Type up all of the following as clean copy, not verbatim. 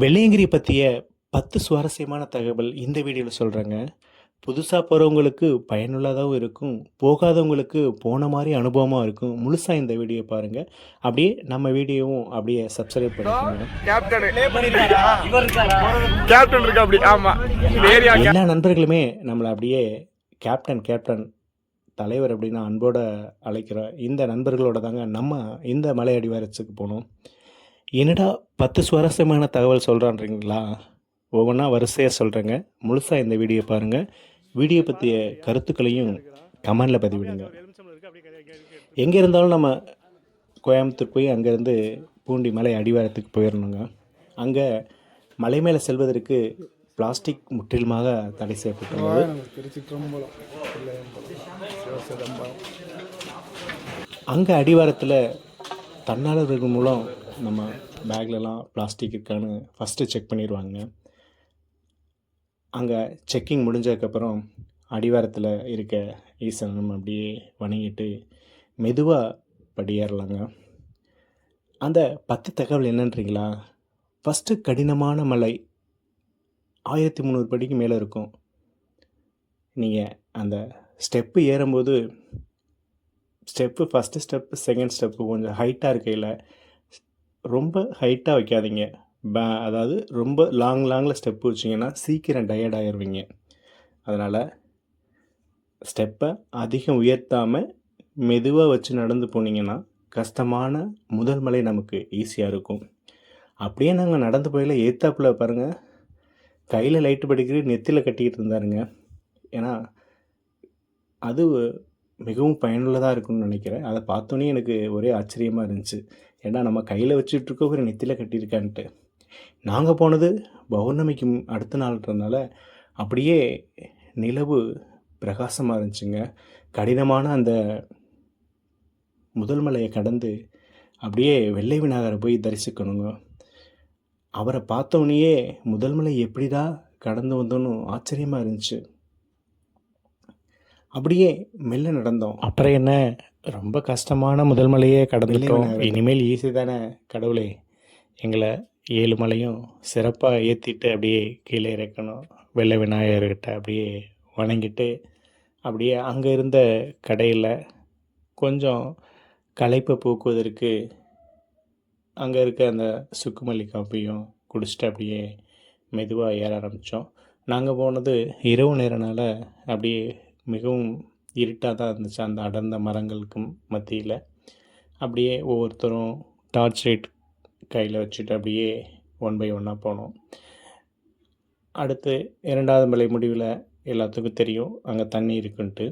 வெள்ளையங்கிரி பற்றிய 10 சுவாரஸ்யமான தகவல் இந்த வீடியோவில் சொல்கிறேங்க. புதுசாக போகிறவங்களுக்கு பயனுள்ளதாகவும் இருக்கும், போகாதவங்களுக்கு போன மாதிரி அனுபவமாக இருக்கும். முழுசாக இந்த வீடியோ பாருங்கள். அப்படியே நம்ம வீடியோவும் அப்படியே சப்ஸ்கிரைப் பண்ணிக்கோங்க. கேப்டன் இருக்கு அப்படி. ஆமா, எல்லா நண்பர்களுமே நம்மளை அப்படியே கேப்டன் தலைவர் அப்படின்னு அன்போட அழைக்கிறோம். இந்த நண்பர்களோட தாங்க நம்ம இந்த மலை அடிவாரத்துக்கு போனோம். என்னடா 10 சுவாரஸ்யமான தகவல் சொல்கிறான்றீங்களா? ஒவ்வொன்றா வரிசையாக சொல்கிறேங்க. முழுசாக இந்த வீடியோ பாருங்கள். வீடியோ பற்றிய கருத்துக்களையும் கமெண்டில் பதிவிடுங்க. எங்கே இருந்தாலும் நம்ம கோயம்புத்தூர் போய் அங்கேருந்து பூண்டி மலை அடிவாரத்துக்கு போயிடணுங்க. அங்கே மலை மேலே செல்வதற்கு பிளாஸ்டிக் முற்றிலுமாக தடை செய்யப்பட்டுள்ளது. அங்கே அடிவாரத்தில் தன்னாளர்கள் மூலம் நம்ம பேக்லலாம் பிளாஸ்டிக் இருக்கான்னு ஃபஸ்ட்டு செக் பண்ணிடுவாங்க. அங்கே செக்கிங் முடிஞ்சதுக்கப்புறம் அடிவாரத்தில் இருக்க ஈசனம் அப்படியே வணங்கிட்டு மெதுவாக படியேறலாங்க. அந்த 10 தகவல் என்னன்றீங்களா? ஃபஸ்ட்டு கடினமான மலை 1300 படிக்கு மேலே இருக்கும். நீங்கள் அந்த ஸ்டெப்பு ஏறும்போது ஃபஸ்ட்டு ஸ்டெப்பு செகண்ட் ஸ்டெப்பு கொஞ்சம் ஹைட்டாக இருக்கையில் ரொம்ப ஹைட்டாக வைக்காதீங்க. அதாவது ரொம்ப லாங்கில் ஸ்டெப்பு வச்சிங்கன்னா சீக்கிரம் டயர்ட் ஆகிடுவீங்க. அதனால் ஸ்டெப்பை அதிகம் உயர்த்தாமல் மெதுவாக வச்சு நடந்து போனீங்கன்னா கஷ்டமான முதல் மலை நமக்கு ஈஸியாக இருக்கும். அப்படியே நாங்கள் நடந்து போயில ஏத்தாப்பில் பாருங்கள், கையில் லைட்டு படிக்கிறது நெத்தியில் கட்டிக்கிட்டு இருந்தாருங்க. ஏன்னா அது மிகவும் பயனுள்ளதாக இருக்கும்னு நினைக்கிறேன். அதை பார்த்தோன்னே எனக்கு ஒரே ஆச்சரியமாக இருந்துச்சு. ஏன்னா நம்ம கையில் வச்சுட்ருக்க ஒரு நெத்தியில் கட்டியிருக்கான்ட்டு. நாங்கள் போனது பௌர்ணமிக்கு அடுத்த நாள்ன்றதுனால அப்படியே நிலவு பிரகாசமாக இருந்துச்சுங்க. கடினமான அந்த முதல் மலையை கடந்து அப்படியே வெள்ளை விநாயகரை போய் தரிசிக்கணுங்க. அவரை பார்த்தோன்னே முதல் மலை எப்படிடா கடந்து வந்தோன்னு ஆச்சரியமாக இருந்துச்சு. அப்படியே மெல்ல நடந்தோம். அப்புறம் என்ன, ரொம்ப கஷ்டமான முதல் மலையே கடந்துட்டோம். இனிமேல் ஈஸி தானே கடவுளே, எங்களை 7 மலையும் சிறப்பாக ஏற்றிட்டு அப்படியே கீழே இறக்கணும். வெள்ளை விநாயகர்கிட்ட அப்படியே வணங்கிட்டு அப்படியே அங்கே இருந்த கடையில் கொஞ்சம் களைப்பை போக்குவதற்கு அங்கே இருக்க அந்த சுக்குமல்லி காப்பியும் குடிச்சிட்டு அப்படியே மெதுவாக ஏற ஆரம்பித்தோம். நாங்கள் போனது இரவு நேரனால அப்படியே மிகவும் இருட்டாக தான் இருந்துச்சு. அந்த அடர்ந்த மரங்களுக்கு மத்தியில் அப்படியே ஒவ்வொருத்தரும் டார்ச் லைட் கையில் வச்சுட்டு அப்படியே 1 by 1 போனோம். அடுத்து 2வது மலை முடிவில் எல்லாத்துக்கும் தெரியும் அங்கே தண்ணி இருக்குன்ட்டு.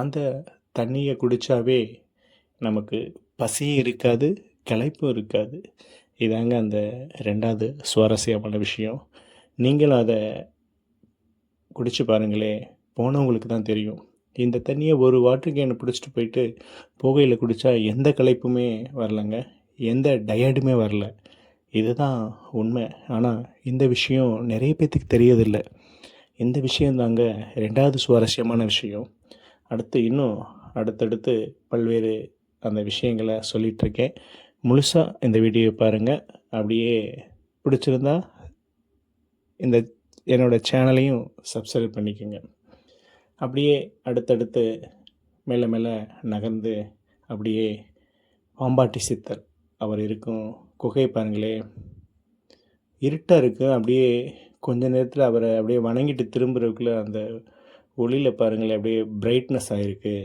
அந்த தண்ணியை குடித்தாவே நமக்கு பசியும் இருக்காது, களைப்பும் இருக்காது. இதாங்க அந்த 2வது சுவாரஸ்யமான விஷயம். நீங்களும் அதை குடிச்சு பாருங்களே, போனவங்களுக்கு தான் தெரியும். இந்த தண்ணியை ஒரு வாட்டர் கேனை பிடிச்சிட்டு போயிட்டு புகையில் குடித்தா எந்த களைப்புமே வரலைங்க, எந்த டயர்டுமே வரல. இதுதான் உண்மை. ஆனால் இந்த விஷயம் நிறைய பேர்த்துக்கு தெரியதில்லை. இந்த விஷயந்தாங்க 2வது சுவாரஸ்யமான விஷயம். அடுத்து இன்னும் அடுத்தடுத்து பல்வேறு அந்த விஷயங்களை சொல்லிகிட்ருக்கேன். முழுசாக இந்த வீடியோ பாருங்கள். அப்படியே பிடிச்சிருந்தா இந்த என்னோடய சேனலையும் சப்ஸ்கிரைப் பண்ணிக்கோங்க. அப்படியே அடுத்தடுத்து மெல்ல மெல்ல நகர்ந்து அப்படியே பாம்பாட்டி சித்தர் அவர் இருக்கும் குகை பாருங்களே, இருட்டாக இருக்குது. அப்படியே கொஞ்ச நேரத்தில் அவரை அப்படியே வணங்கிட்டு திரும்புறதுக்குள்ளே அந்த ஒளியில் பாருங்களேன் அப்படியே பிரைட்னஸ் ஆகிருக்கு.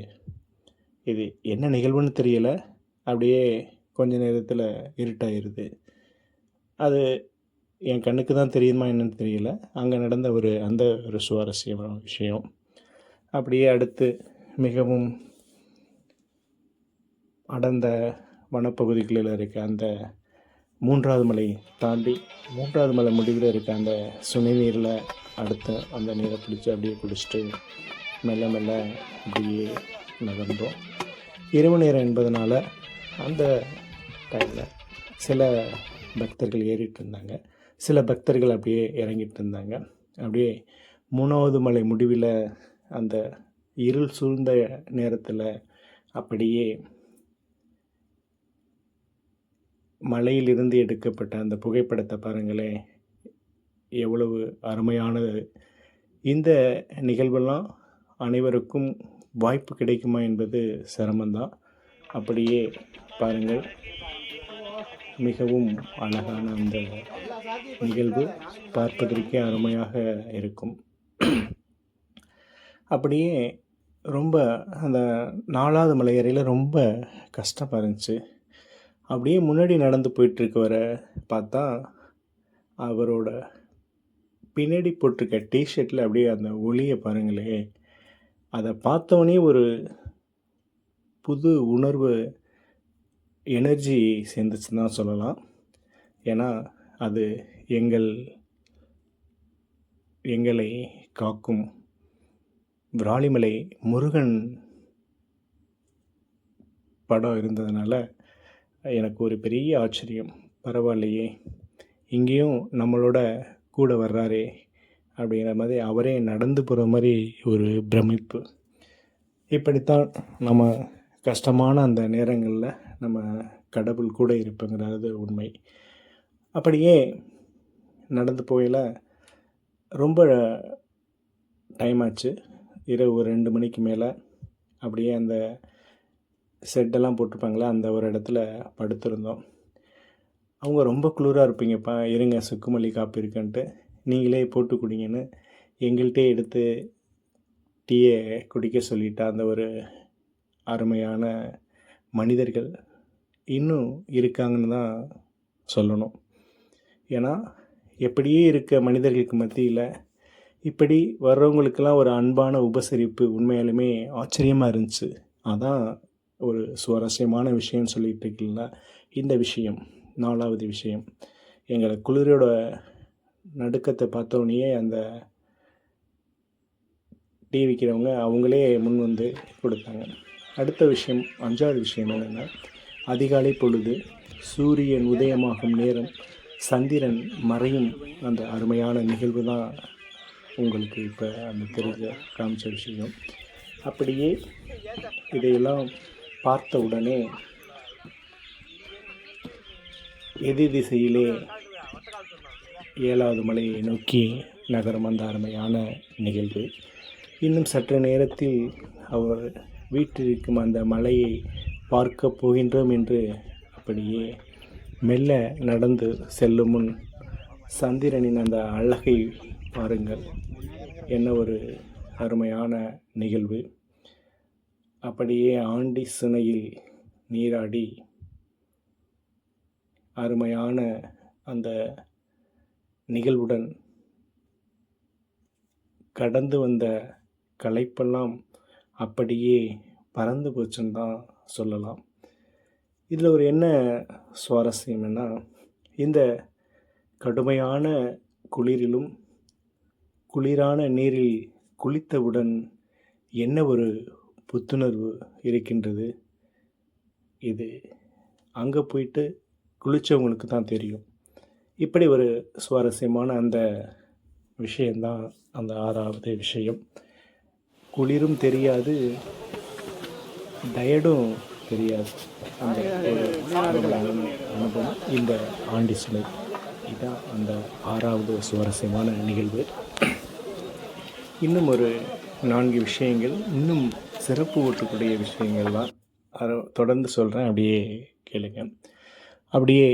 இது என்ன நிகழ்வுன்னு தெரியலை, அப்படியே கொஞ்ச நேரத்தில் இருட்டாகிடுது. அது என் கண்ணுக்கு தான் தெரியுமா என்னன்னு தெரியல. அங்கே நடந்த அந்த ஒரு சுவாரஸ்யமான விஷயம். அப்படியே அடுத்து மிகவும் அடர்ந்த வனப்பகுதிகளில் இருக்க அந்த 3வது மலை தாண்டி 3வது மலை முடிவில் இருக்க அந்த சுனை நீரில் அடுத்து அந்த நீரை பிடிச்சி அப்படியே குடிச்சிட்டு மெல்ல மெல்ல அப்படியே நகர்ந்தோம். இரவு நேரம் என்பதனால அந்த டைமில் சில பக்தர்கள் ஏறிட்டு இருந்தாங்க, சில பக்தர்கள் அப்படியே இறங்கிட்டு இருந்தாங்க. அப்படியே 3வது மலை முடிவில் அந்த இருள் சூழ்ந்த நேரத்தில் அப்படியே மலையிலிருந்து எடுக்கப்பட்ட அந்த புகைப்படத்தை பாருங்களேன். எவ்வளவு அருமையானது. இந்த நிகழ்வெல்லாம் அனைவருக்கும் வாய்ப்பு கிடைக்குமா என்பது சிரமம்தான். அப்படியே பாருங்கள், மிகவும் அழகான அந்த நிகழ்வு பார்ப்பதற்கே அருமையாக இருக்கும். அப்படியே ரொம்ப அந்த 4வது மலை ஏறையில் ரொம்ப கஷ்டமாக இருந்துச்சு. அப்படியே முன்னாடி நடந்து போயிட்டுருக்கவரை பார்த்தா அவரோட பின்னாடி போட்டிருக்க டிஷர்ட்டில் அப்படியே அந்த ஒளியை பாருங்களே, அதை பார்த்தோன்னே ஒரு புது உணர்வு, எனர்ஜி சேர்ந்துச்சுன்னு தான் சொல்லலாம். ஏன்னா அது எங்களை காக்கும் விராலிமலை முருகன் படம் இருந்ததுனால எனக்கு ஒரு பெரிய ஆச்சரியம். பரவாயில்லையே, இங்கேயும் நம்மளோட கூட வர்றாரே அப்படிங்கிற மாதிரி அவரே நடந்து போகிற மாதிரி ஒரு பிரமிப்பு. இப்படித்தான் நம்ம கஷ்டமான அந்த நேரங்களில் நம்ம கடவுள் கூட இருப்பங்கிறது உண்மை. அப்படியே நடந்து போகையில் ரொம்ப டைம் ஆச்சு. இரவு ஒரு 2 மணிக்கு மேலே. அப்படியே அந்த செட்டெல்லாம் போட்டிருப்பாங்களே, அந்த ஒரு இடத்துல படுத்திருந்தோம். அவங்க ரொம்ப குளிராக இருப்பீங்கப்பா, இருங்க சுக்குமல்லி காப்பி இருக்குன்ட்டு நீங்களே போட்டு குடிங்கன்னு எங்கள்கிட்டே எடுத்து டீயை குடிக்க சொல்லிட்டா அந்த ஒரு அருமையான மனிதர்கள் இன்னும் இருக்காங்கன்னு தான் சொல்லணும். ஏன்னா எப்படியே இருக்க மனிதர்களுக்கு மத்தியில் இப்படி வர்றவங்களுக்கெல்லாம் ஒரு அன்பான உபசரிப்பு உண்மையாலுமே ஆச்சரியமாக இருந்துச்சு. அதான் ஒரு சுவாரஸ்யமான விஷயம்னு சொல்லிட்டு இருக்கீங்களா. இந்த விஷயம் 4வது விஷயம், எங்களை குளிரோட நடுக்கத்தை பார்த்தோன்னே அந்த டீ விற்கிறவங்க அவங்களே முன் வந்து கொடுத்தாங்க. அடுத்த விஷயம், 5வது விஷயம் என்னென்னா, அதிகாலை பொழுது சூரியன் உதயமாகும் நேரம், சந்திரன் மறையும் அந்த அருமையான நிகழ்வு தான் உங்களுக்கு இப்போ அந்த தெரிஞ்ச காமிச்ச விஷயம். அப்படியே இதையெல்லாம் பார்த்த உடனே எதிர் திசையிலே 7வது மலையை நோக்கி நகரும் அந்த அருமையான நிகழ்வு. இன்னும் சற்று நேரத்தில் அவர் வீட்டிற்கும் அந்த மலையை பார்க்க போகின்றோம் என்று அப்படியே மெல்ல நடந்து செல்லும் முன் சந்திரனின் அந்த அழகை பாருங்கள், என்ன ஒரு அருமையான நிகழ்வு. அப்படியே ஆண்டி சுனையில் நீராடி அருமையான அந்த நிகழ்வுடன் கடந்து வந்த களைப்பெல்லாம் அப்படியே பறந்து போச்சுன்னு தான் சொல்லலாம். இதில் ஒரு என்ன சுவாரஸ்யம்னா, இந்த கடுமையான குளிரிலும் குளிரான நீரில் குளித்தவுடன் என்ன ஒரு புத்துணர்வு இருக்கின்றது. இது அங்கே போயிட்டு குளித்தவங்களுக்கு தான் தெரியும். இப்படி ஒரு சுவாரஸ்யமான அந்த விஷயந்தான் அந்த 6வது விஷயம். குளிரும் தெரியாது, டயர்டும் தெரியாது. அந்த ஒரு அனுபவம் இந்த ஆண்டி சுனை. இதுதான் அந்த 6வது சுவாரஸ்யமான நிகழ்வு. இன்னும் ஒரு 4 விஷயங்கள், இன்னும் சிறப்பு ஊட்டக்கூடிய விஷயங்கள்லாம் தொடர்ந்து சொல்கிறேன், அப்படியே கேளுங்க. அப்படியே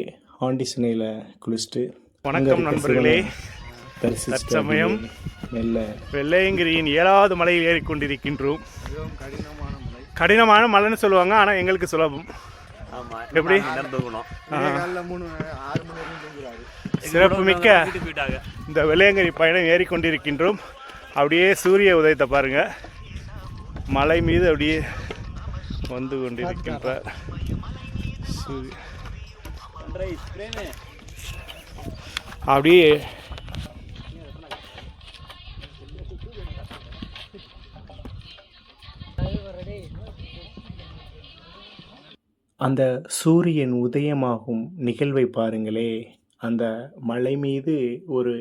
ஆண்டி சுனையில் குளிச்சுட்டு, வணக்கம் நண்பர்களே. தற்சமயம் வெள்ளையங்கிரியின் 7வது மலையில் ஏறிக்கொண்டிருக்கின்றோம். கடினமான மலைன்னு சொல்லுவாங்க, ஆனால் எங்களுக்கு சுலபம். எப்படி சிறப்புமிக்க இந்த வெள்ளையங்கிரி பயணம் ஏறிக்கொண்டிருக்கின்றோம். அப்படியே சூரிய உதயத்தை பாருங்க, மலை மீது அப்படியே வந்து கொண்டிருக்கின்ற அப்படியே அந்த சூரியன் உதயமாகும் நிகழ்வை பாருங்களே. அந்த மலை மீது ஒரு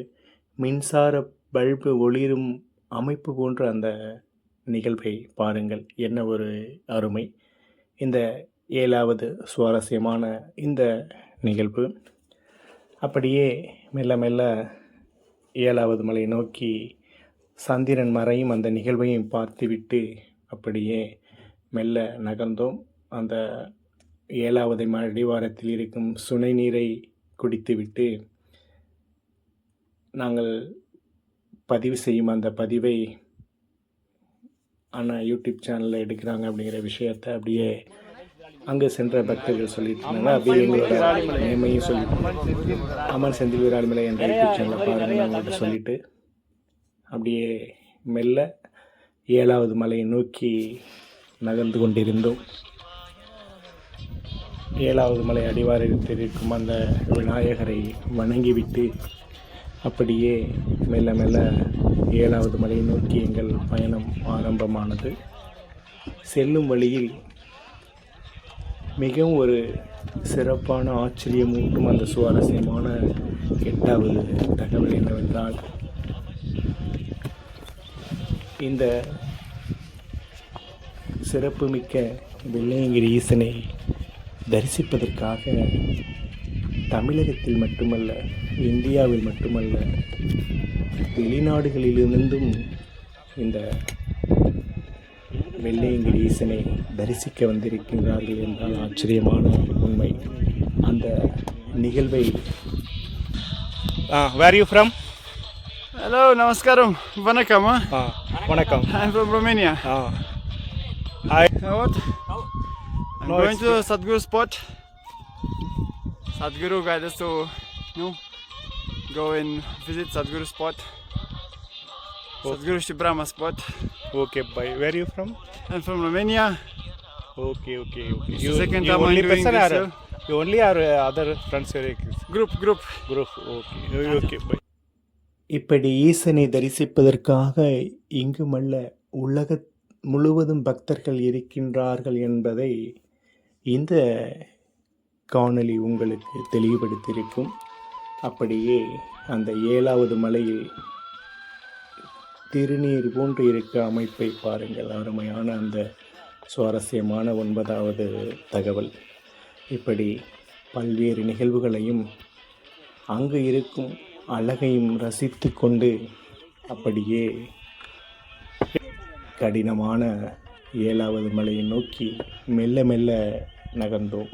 மின்சார பல்பு ஒளிரும் அமைப்பு போன்ற அந்த நிகழ்வை பாருங்கள், என்ன ஒரு அருமை. இந்த 7வது சுவாரஸ்யமான இந்த நிகழ்வு. அப்படியே மெல்ல மெல்ல 7வது மலையை நோக்கி சந்திரன் மறையும் அந்த நிகழ்வையும் பார்த்துவிட்டு அப்படியே மெல்ல நகர்ந்தோம். அந்த 7வது அடிவாரத்தில் இருக்கும் சுனை நீரை குடித்துவிட்டு நாங்கள் பதிவு செய்யும் அந்த பதிவை ஆனால் யூடியூப் சேனலில் எடுக்கிறாங்க அப்படிங்கிற விஷயத்தை அப்படியே அங்கே சென்ற பக்தர்கள் சொல்லிட்டு இருந்தாங்க. அப்படியே எங்களோட நேமையும் சொல்லிட்டு அமர் செந்தில் விராலிமலை என்ற யூடியூப் சேனலை பாருங்கள் அவங்கள்ட்ட சொல்லிவிட்டு அப்படியே மெல்ல 7வது மலையை நோக்கி நகர்ந்து கொண்டிருந்தோம். 7வது மலை அடிவாரத்தில் இருக்கும் அந்த விநாயகரை வணங்கிவிட்டு அப்படியே மெல்ல மெல்ல 7வது மலையை நோக்கி எங்கள் பயணம் ஆரம்பமானது. செல்லும் வழியில் மிகவும் ஒரு சிறப்பான ஆச்சரியமூட்டும் அந்த சுவாரஸ்யமான 8வது தகவல் என்னவென்றால், இந்த சிறப்புமிக்க வெள்ளையங்கிரி ஈசனை தரிசிப்பதற்காக தமிழகத்தில் மட்டுமல்ல, இந்தியாவில் மட்டுமல்ல, வெளிநாடுகளிலிருந்தும் இந்த வெள்ளையங்கிரி ஈசனை தரிசிக்க வந்திருக்கின்றார்கள் என்றால் ஆச்சரியமான உண்மை. அந்த நிகழ்வை where you from? Hello, namaskaram. Vanakkam. வணக்கம். I'm from Romania. Hi. What? I'm No, going to Sadhguru spot. Sadhguru guided us to, go and visit Sadhguru spot. Sadhguru Shibrama spot. Okay, bye. Where are you from? I'm from Romania. Okay. It's the second time I'm doing this. You only are other friends? Group. Group. Okay, bye. இப்படி ஈசனை தரிசிப்பதற்காக இங்குமல்ல உலக முழுவதும் பக்தர்கள் இருக்கின்றார்கள் என்பதை இந்த காணொளி உங்களுக்கு தெளிவுபடுத்தியிருக்கும். அப்படியே அந்த 7வது மலையில் திருநீர் போன்று இருக்க அமைப்பை பாருங்கள். அருமையான அந்த சுவாரஸ்யமான 9வது தகவல். இப்படி பல்வேறு நிகழ்வுகளையும் அங்கு இருக்கும் அழகையும் ரசித்து கொண்டு அப்படியே கடினமான 7வது மலையை நோக்கி மெல்ல மெல்ல நகர்ந்தோம்.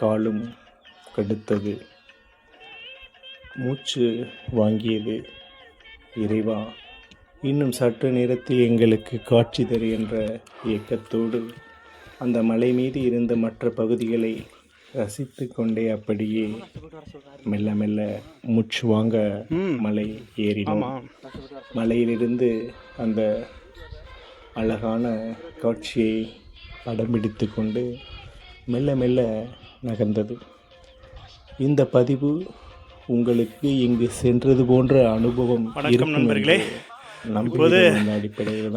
காலும் கடுத்தது, மூச்சு வாங்கியது. இறைவா, இன்னும் சற்று நேரத்தில் எங்களுக்கு காட்சி தரு என்ற இயக்கத்தோடு அந்த மலை மீது இருந்த மற்ற பகுதிகளை ரசித்து கொண்டே அப்படியே மெல்ல மெல்ல மூச்சு வாங்க மலை ஏறினோம். மலையிலிருந்து அந்த அழகான காட்சியை படம் பிடித்து கொண்டு மெல்ல மெல்ல நகர்ந்தது. இந்த பதிவு உங்களுக்கு இங்கு சென்றது போன்ற அனுபவம் இருக்கும் நண்பர்களே. இப்போது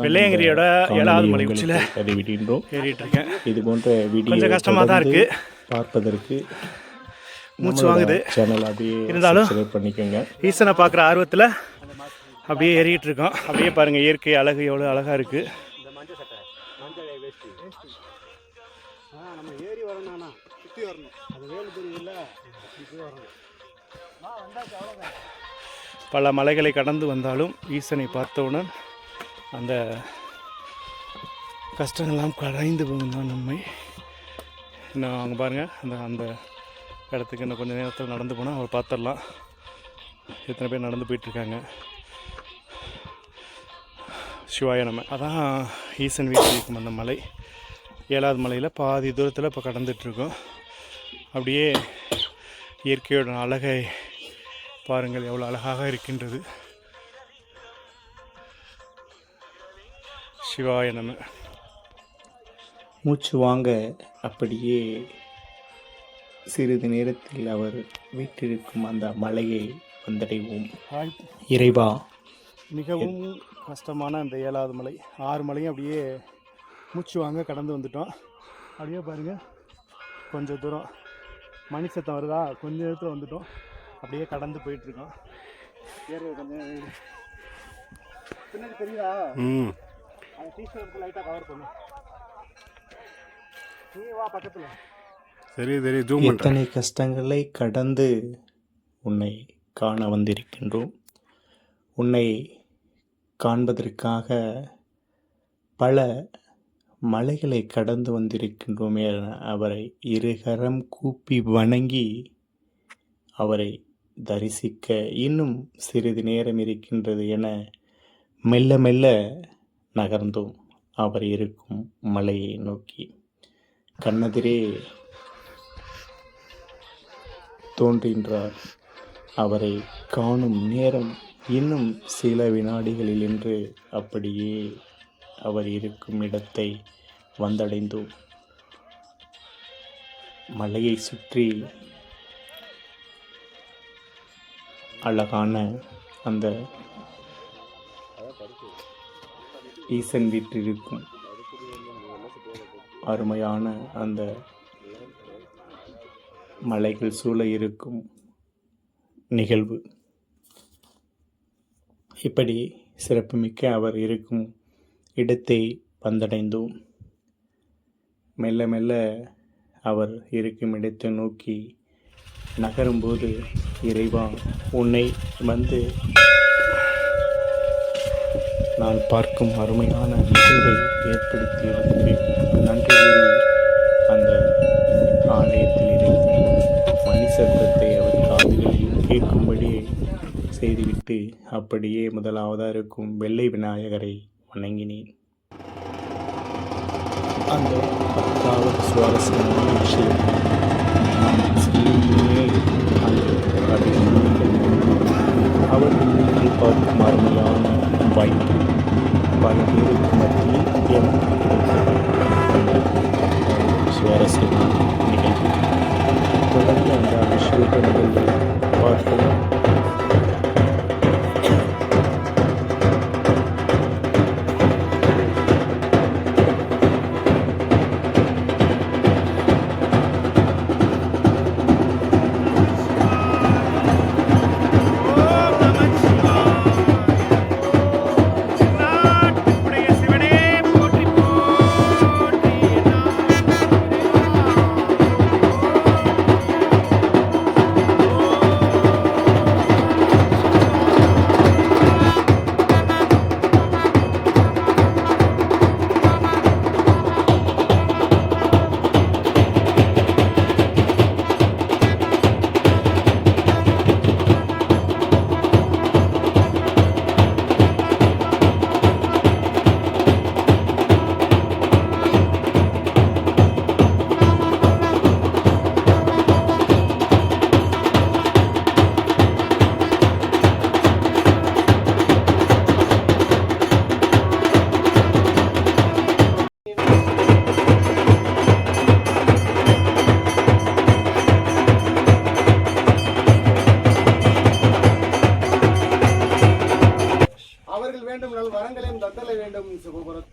வெள்ளையங்கிரியோட 7வது மலை உச்சியில் பதிவிடுகின்றோம். ஏறிட்டு இருக்கேன். இது போன்ற வீடியோ கொஞ்சம் கஷ்டமாக தான் இருக்கு பார்ப்பதற்கு. மூச்சு வாங்குது சேனல் அப்படியே இருந்தாலும் சப்ஸ்கிரைப் பண்ணிக்கோங்க. ஈசனை பார்க்குற ஆர்வத்தில் அப்படியே ஏறிட்டு இருக்கோம். அப்படியே பாருங்கள், இயற்கை அழகு எவ்வளோ அழகாக இருக்குது. பல மலைகளை கடந்து வந்தாலும் ஈசனை பார்த்தவுடன் அந்த கஷ்டங்கள்லாம் கரைந்து போகும் தான் உண்மை. இன்னும் அங்கே பாருங்கள், அந்த இடத்துக்கு இன்னும் கொஞ்சம் நேரத்தில் நடந்து போனால் அவர் பார்த்துடலாம். எத்தனை பேர் நடந்து போயிட்டுருக்காங்க. சிவாய நம்ம அதான் ஈசன் வீட்டில் இருக்கும் அந்த மலை. 7வது மலையில் பாதி தூரத்தில் இப்போ கடந்துட்டுருக்கோம். அப்படியே இயற்கையோட அழகை பாருங்கள், எவ்வளோ அழகாக இருக்கின்றது. சிவாய நம. மூச்சு வாங்க அப்படியே சிறிது நேரத்தில் அவர் வீட்டிற்கும் அந்த மலையை வந்தடைவோம். இறைவா, மிகவும் கஷ்டமான அந்த 7வது மலை. 6 மலையும் அப்படியே மூச்சு வாங்க கடந்து வந்துட்டோம். அப்படியே பாருங்கள், கொஞ்சம் தூரம் மணி சத்தம் வருதா, கொஞ்சம் நேரத்தில் வந்துட்டோம். அப்படியே கடந்து போயிட்டுருக்கோம். கொஞ்சம் பின்னாடி தெரியுதா? அந்த டீஷர்ட் லைட்டாக கவர் பண்ணு. நீ வா பக்கத்தில். சரி. எத்தனை கஷ்டங்களை கடந்து உன்னை காண வந்திருக்கின்றோம். உன்னை காண்பதற்காக பல மலைகளை கடந்து வந்திருக்கின்றோமே என அவரை இருகரம் கூப்பி வணங்கி அவரை தரிசிக்க இன்னும் சிறிது நேரம் இருக்கின்றது என மெல்ல மெல்ல நகர்ந்தோம் அவர் இருக்கும் மலையை நோக்கி. கண்ணெதிரே தோன்றுகின்றார். அவரை காணும் நேரம் இன்னும் சில வினாடிகளில் என்று அப்படியே அவர் இருக்கும் இடத்தை வந்தடைந்தோம். மலையை சுற்றி அழகான அந்த ஈசன் வீற்றிருக்கும் அருமையான அந்த மலைகள் சூழ இருக்கும் நிகழ்வு. இப்படி சிறப்புமிக்க அவர் இருக்கும் இடத்தை வந்தடைந்தோம். மெல்ல மெல்ல அவர் இருக்கும் இடத்தை நோக்கி நகரும்போது, இறைவா, உன்னை வந்து நான் பார்க்கும் அருமையான நிகழ்வை ஏற்படுத்தியதற்கு நன்றி கூறி அந்த ஆலயத்தில் இருக்கும் மணி சத்தத்தை அவர் காதுகளில் கேட்கும்படி செய்துவிட்டு அப்படியே முதலாவதாக இருக்கும் வெள்ளை விநாயகரை வணங்கினேன். அந்த 10வது சுவாரஸ்யமான விஷயம், நாம் செல்லுமே அந்த அவர் முன்னில் பார்க்கும் அருமையான வாய்ப்பு பல பேருக்கு மத்தியில் எனக்கு கிடைத்தது. சுவாரஸ்யமான நிகழ்வு. தொடர்ந்து அந்த அபிஷேக நிகழ்வை பார்ப்போம்.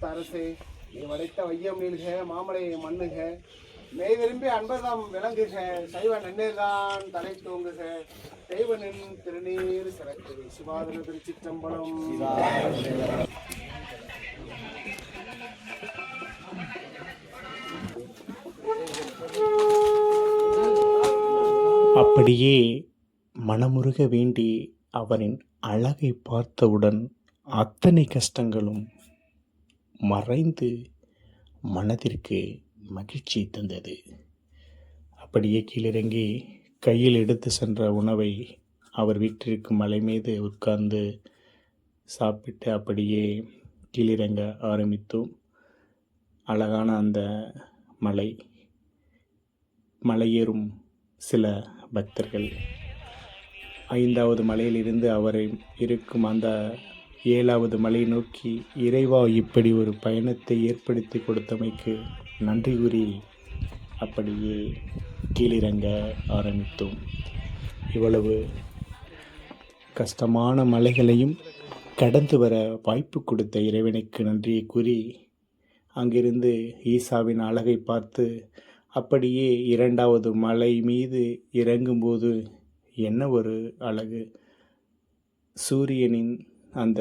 அரசே, நீ வடைத்த வையம் நீள்க, மாமலை மண்ணுக, மெய் விரும்பி அன்பதாம் விளங்குக, சைவ நன்னேர்தான் தலை தூங்குக, தெய்வனின் திருநீர் சிறக்கு. சிவாதன திருச்சிற்றம்பலம். அப்படியே மனமுருக வேண்டி அவரின் அழகை பார்த்தவுடன் அத்தனை கஷ்டங்களும் மறைந்து மனதிற்கு மகிழ்ச்சி தந்தது. அப்படியே கீழிறங்கி கையில் எடுத்து சென்ற உணவை அவர் வீட்டிற்கும் மலை மீது உட்கார்ந்து சாப்பிட்டு அப்படியே கீழிறங்க ஆரம்பித்தோம். அழகான அந்த மலையேறும் சில பக்தர்கள் 5வது மலையிலிருந்து அவரை இருக்கும் அந்த 7வது மலை நோக்கி, இறைவா, இப்படி ஒரு பயணத்தை ஏற்படுத்தி கொடுத்தமைக்கு நன்றி கூறி அப்படியே கீழிறங்க ஆரம்பித்தோம். இவ்வளவு கஷ்டமான மலைகளையும் கடந்து வர வாய்ப்பு கொடுத்த இறைவனுக்கு நன்றியை கூறி அங்கிருந்து ஈசாவின் அழகை பார்த்து அப்படியே 2வது மலை மீது இறங்கும்போது என்ன ஒரு அழகு! சூரியனின் அந்த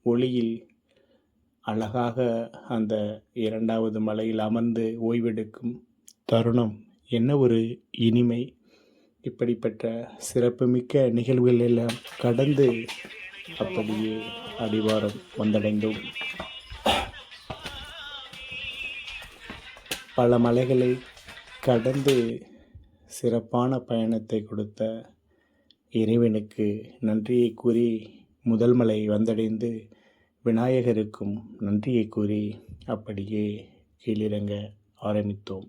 ஒளியில் அழகாக அந்த 2வது மலையில் அமர்ந்து ஓய்வெடுக்கும் தருணம் என்ன ஒரு இனிமை! இப்படிப்பட்ட சிறப்புமிக்க நிகழ்வுகள் எல்லாம் கடந்து அப்படியே அடிவாரம் வந்தடைந்தோம். பல மலைகளை கடந்து சிறப்பான பயணத்தை கொடுத்த இறைவனுக்கு நன்றியை கூறி முதல் மலை வந்தடைந்து விநாயகருக்கும் நன்றியை கூறி அப்படியே கீழிறங்க ஆரம்பித்தோம்.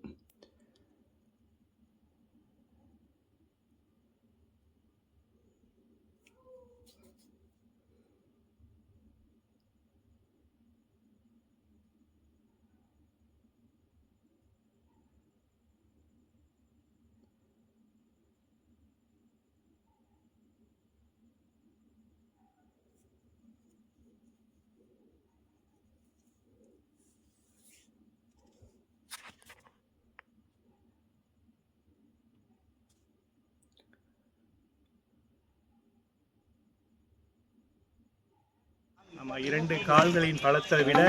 நம்ம 2 கால்களின் பலத்தை விட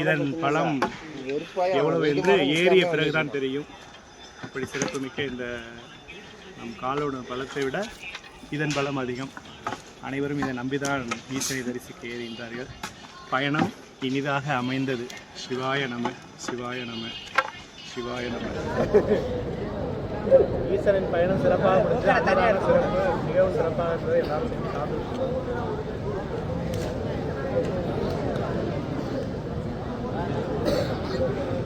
இதன் பலம் எவ்வளவு என்று ஏறிய பிறகுதான் தெரியும். அப்படி சிறப்புமிக்க இந்த நம் காலோட பலத்தை விட இதன் பலம் அதிகம். அனைவரும் இதை நம்பிதான் ஈசனை தரிசிக்க ஏறுகின்றார்கள். பயணம் இனிதாக அமைந்தது. சிவாய நம, சிவாய நம, சிவாய நம. ஈசனின் பயணம் சிறப்பாக முடிஞ்சு அன்னதான சிறப்பு மிகவும் சிறப்பாக இருந்தது. எல்லாரும் சேர்ந்து சாப்பிட்டு Thank you.